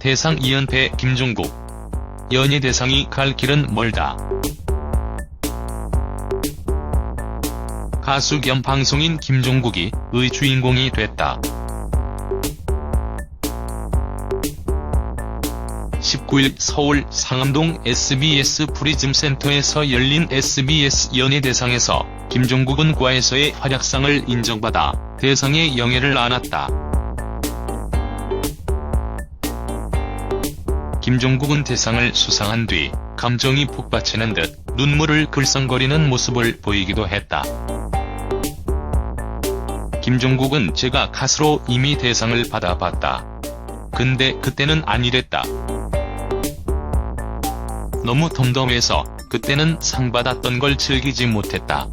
연예대상 2연패 김종국. 연예대상이 갈 길은 멀다. 가수 겸 방송인 김종국이 의 주인공이 됐다. 19일 서울 상암동 SBS 프리즘 센터에서 열린 SBS 연예대상에서 김종국은 과에서의 활약상을 인정받아 대상의 영예를 안았다. 김종국은 대상을 수상한 뒤 감정이 북받치는 듯 눈물을 글썽거리는 모습을 보이기도 했다. 김종국은 제가 가수로 이미 대상을 받아봤다. 근데 그때는 안 이랬다. 너무 덤덤해서 그때는 상 받았던 걸 즐기지 못했다.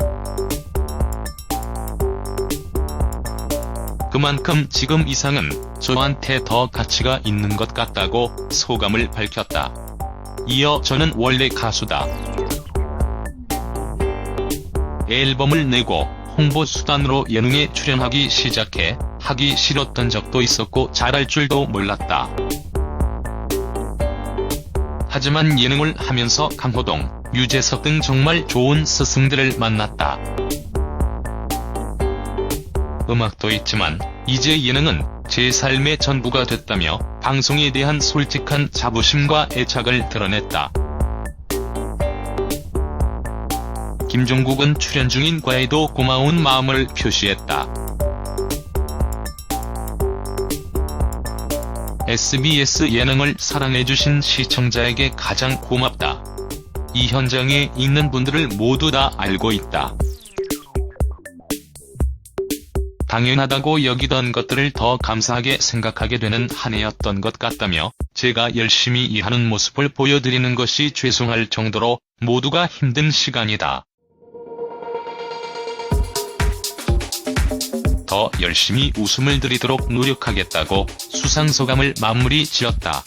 그만큼 지금 이 상은 저한테 더 가치가 있는 것 같다고 소감을 밝혔다. 이어 저는 원래 가수다. 앨범을 내고 홍보 수단으로 예능에 출연하기 시작해 하기 싫었던 적도 있었고 잘할 줄도 몰랐다. 하지만 예능을 하면서 강호동, 유재석 등 정말 좋은 스승들을 만났다. 음악도 있지만 이제 예능은 제 삶의 전부가 됐다며 방송에 대한 솔직한 자부심과 애착을 드러냈다. 김종국은 출연 중인 과에도 고마운 마음을 표시했다. SBS 예능을 사랑해주신 시청자에게 가장 고맙다. 이 현장에 있는 분들을 모두 다 알고 있다. 당연하다고 여기던 것들을 더 감사하게 생각하게 되는 한 해였던 것 같다며 제가 열심히 일하는 모습을 보여드리는 것이 죄송할 정도로 모두가 힘든 시간이다. 더 열심히 웃음을 드리도록 노력하겠다고 수상소감을 마무리 지었다.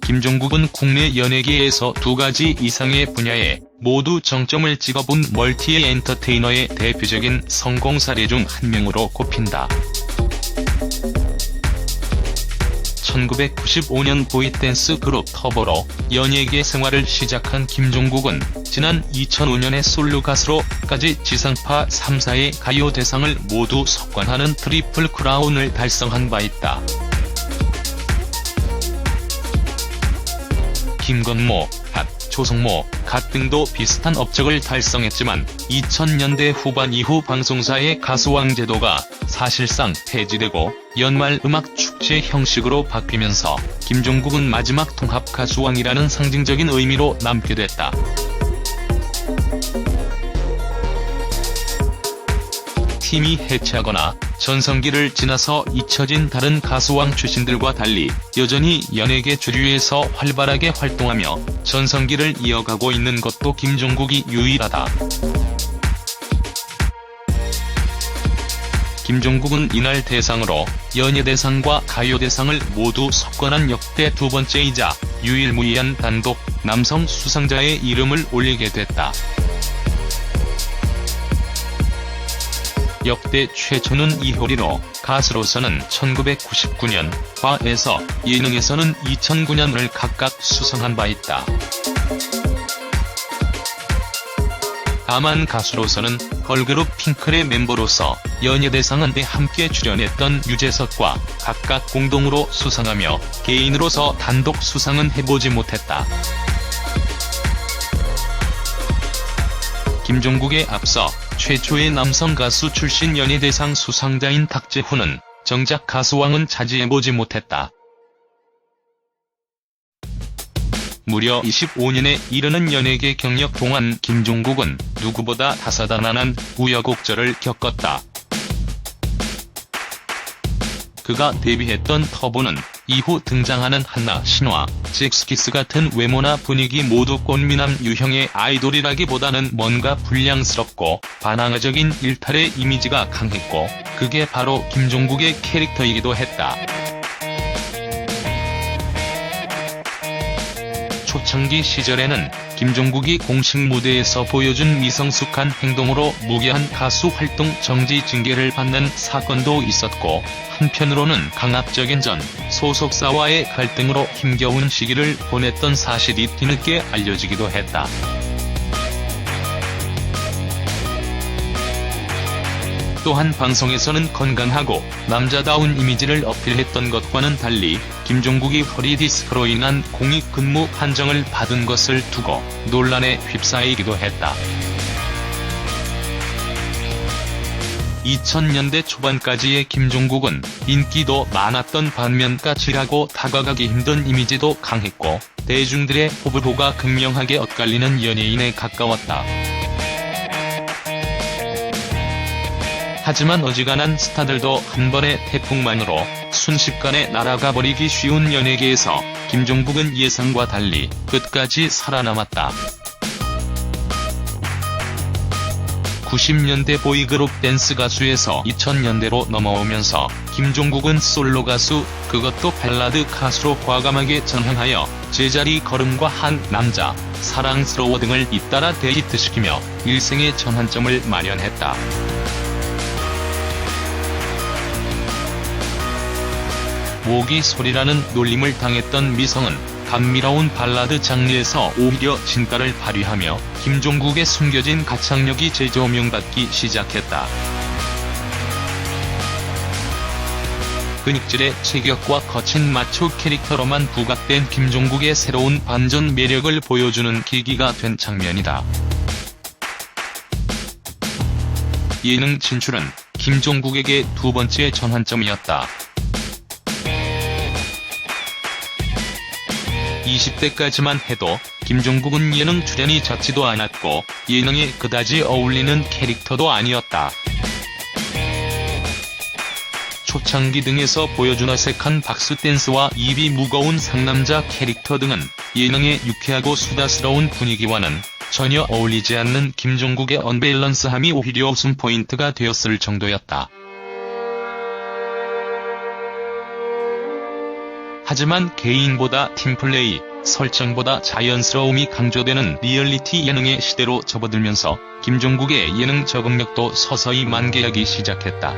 김종국은 국내 연예계에서 2가지 이상의 분야에 모두 정점을 찍어본 멀티 엔터테이너의 대표적인 성공 사례 중 한 명으로 꼽힌다. 1995년 보이댄스 그룹 터보로 연예계 생활을 시작한 김종국은 지난 2005년에 솔로 가수로까지 지상파 3사의 가요대상을 모두 석권하는 트리플 크라운을 달성한 바 있다. 김건모, 갓, 조성모, 갓 등도 비슷한 업적을 달성했지만 2000년대 후반 이후 방송사의 가수왕 제도가 사실상 폐지되고 연말 음악 축제 형식으로 바뀌면서 김종국은 마지막 통합 가수왕이라는 상징적인 의미로 남게 됐다. 팀이 해체하거나 전성기를 지나서 잊혀진 다른 가수왕 출신들과 달리 여전히 연예계 주류에서 활발하게 활동하며 전성기를 이어가고 있는 것도 김종국이 유일하다. 김종국은 이날 대상으로 연예대상과 가요대상을 모두 석권한 역대 2번째이자 유일무이한 단독 남성 수상자의 이름을 올리게 됐다. 역대 최초는 이효리로 가수로서는 1999년, 과에서 예능에서는 2009년을 각각 수상한 바 있다. 다만 가수로서는 걸그룹 핑클의 멤버로서 연예대상은 함께 출연했던 유재석과 각각 공동으로 수상하며 개인으로서 단독 수상은 해보지 못했다. 김종국에 앞서 최초의 남성 가수 출신 연예대상 수상자인 탁재훈은 정작 가수왕은 차지해보지 못했다. 무려 25년에 이르는 연예계 경력 동안 김종국은 누구보다 다사다난한 우여곡절을 겪었다. 그가 데뷔했던 터보는 이후 등장하는 한나, 신화, 잭스키스 같은 외모나 분위기 모두 꽃미남 유형의 아이돌이라기보다는 뭔가 불량스럽고 반항아적인 일탈의 이미지가 강했고 그게 바로 김종국의 캐릭터이기도 했다. 초창기 시절에는 김종국이 공식 무대에서 보여준 미성숙한 행동으로 무기한 가수 활동 정지 징계를 받는 사건도 있었고, 한편으로는 강압적인 전 소속사와의 갈등으로 힘겨운 시기를 보냈던 사실이 뒤늦게 알려지기도 했다. 또한 방송에서는 건강하고 남자다운 이미지를 어필했던 것과는 달리 김종국이 허리 디스크로 인한 공익 근무 판정을 받은 것을 두고 논란에 휩싸이기도 했다. 2000년대 초반까지의 김종국은 인기도 많았던 반면 까칠하고 다가가기 힘든 이미지도 강했고, 대중들의 호불호가 극명하게 엇갈리는 연예인에 가까웠다. 하지만 어지간한 스타들도 한 번의 태풍만으로 순식간에 날아가 버리기 쉬운 연예계에서 김종국은 예상과 달리 끝까지 살아남았다. 90년대 보이그룹 댄스 가수에서 2000년대로 넘어오면서 김종국은 솔로 가수, 그것도 발라드 가수로 과감하게 전향하여 제자리 걸음과 한 남자, 사랑스러워 등을 잇따라 데이트시키며 일생의 전환점을 마련했다. 모기 소리라는 놀림을 당했던 미성은 감미로운 발라드 장르에서 오히려 진가를 발휘하며 김종국의 숨겨진 가창력이 재조명받기 시작했다. 근육질의 체격과 거친 마초 캐릭터로만 부각된 김종국의 새로운 반전 매력을 보여주는 계기가 된 장면이다. 예능 진출은 김종국에게 두 번째 전환점이었다. 20대까지만 해도 김종국은 예능 출연이 잦지도 않았고 예능에 그다지 어울리는 캐릭터도 아니었다. 초창기 등에서 보여준 어색한 박수 댄스와 입이 무거운 상남자 캐릭터 등은 예능의 유쾌하고 수다스러운 분위기와는 전혀 어울리지 않는 김종국의 언밸런스함이 오히려 웃음 포인트가 되었을 정도였다. 하지만 개인보다 팀플레이, 설정보다 자연스러움이 강조되는 리얼리티 예능의 시대로 접어들면서 김종국의 예능 적응력도 서서히 만개하기 시작했다.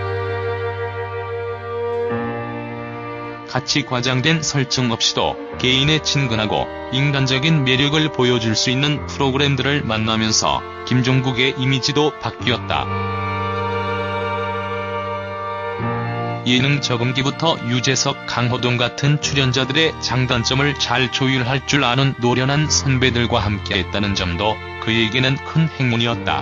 같이 과장된 설정 없이도 개인의 친근하고 인간적인 매력을 보여줄 수 있는 프로그램들을 만나면서 김종국의 이미지도 바뀌었다. 예능 적응기부터 유재석, 강호동 같은 출연자들의 장단점을 잘 조율할 줄 아는 노련한 선배들과 함께했다는 점도 그에게는 큰 행운이었다.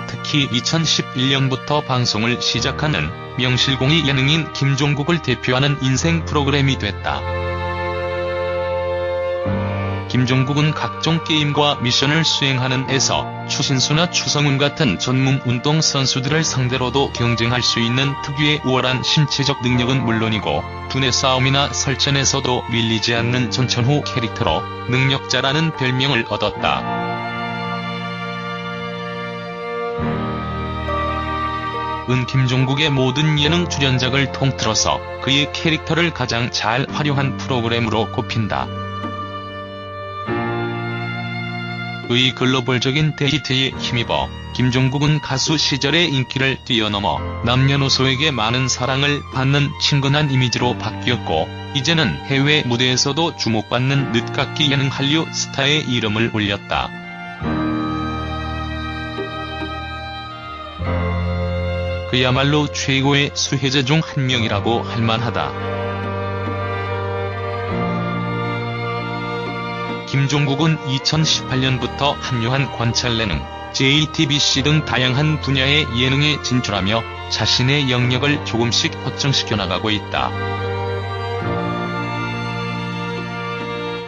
특히 2011년부터 방송을 시작하는 명실공히 예능인 김종국을 대표하는 인생 프로그램이 됐다. 김종국은 각종 게임과 미션을 수행하는 에서 추신수나 추성훈 같은 전문 운동 선수들을 상대로도 경쟁할 수 있는 특유의 우월한 신체적 능력은 물론이고 두뇌 싸움이나 설전에서도 밀리지 않는 전천후 캐릭터로 능력자라는 별명을 얻었다. 김종국의 모든 예능 출연작을 통틀어서 그의 캐릭터를 가장 잘 활용한 프로그램으로 꼽힌다. 의 글로벌적인 데이트에 힘입어 김종국은 가수 시절의 인기를 뛰어넘어 남녀노소에게 많은 사랑을 받는 친근한 이미지로 바뀌었고 이제는 해외 무대에서도 주목받는 늦깎이 예능 한류 스타의 이름을 올렸다. 그야말로 최고의 수혜자 중 한 명이라고 할 만하다. 김종국은 2018년부터 한유한 관찰예능, JTBC 등 다양한 분야의 예능에 진출하며 자신의 영역을 조금씩 확장시켜 나가고 있다.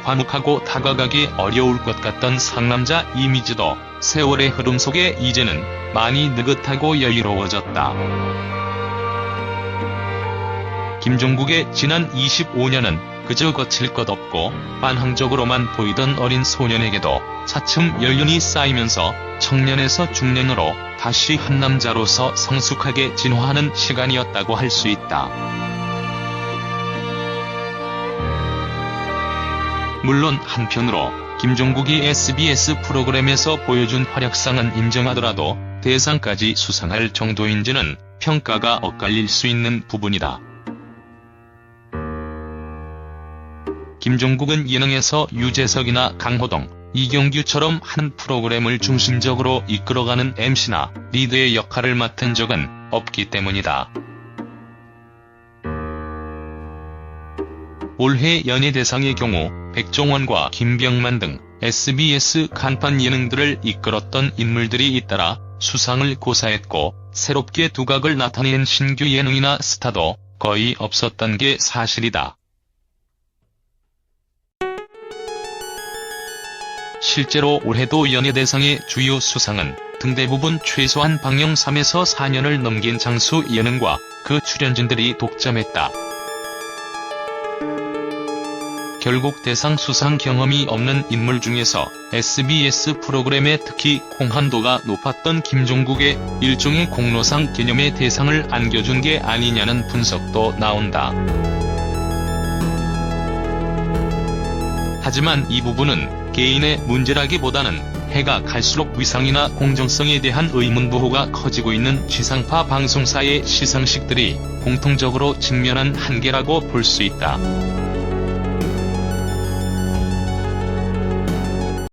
과묵하고 다가가기 어려울 것 같던 상남자 이미지도 세월의 흐름 속에 이제는 많이 느긋하고 여유로워졌다. 김종국의 지난 25년은 그저 거칠 것 없고 반항적으로만 보이던 어린 소년에게도 차츰 연륜이 쌓이면서 청년에서 중년으로 다시 한 남자로서 성숙하게 진화하는 시간이었다고 할 수 있다. 물론 한편으로 김종국이 SBS 프로그램에서 보여준 활약상은 인정하더라도 대상까지 수상할 정도인지는 평가가 엇갈릴 수 있는 부분이다. 김종국은 예능에서 유재석이나 강호동, 이경규처럼 한 프로그램을 중심적으로 이끌어가는 MC나 리더의 역할을 맡은 적은 없기 때문이다. 올해 연예대상의 경우 백종원과 김병만 등 SBS 간판 예능들을 이끌었던 인물들이 잇따라 수상을 고사했고 새롭게 두각을 나타낸 신규 예능이나 스타도 거의 없었던 게 사실이다. 실제로 올해도 연예대상의 주요 수상은 등 대부분 최소한 방영 3에서 4년을 넘긴 장수 예능과 그 출연진들이 독점했다. 결국 대상 수상 경험이 없는 인물 중에서 SBS 프로그램에 특히 공헌도가 높았던 김종국에 일종의 공로상 개념의 대상을 안겨준 게 아니냐는 분석도 나온다. 하지만 이 부분은 개인의 문제라기보다는 해가 갈수록 위상이나 공정성에 대한 의문부호가 커지고 있는 지상파 방송사의 시상식들이 공통적으로 직면한 한계라고 볼 수 있다.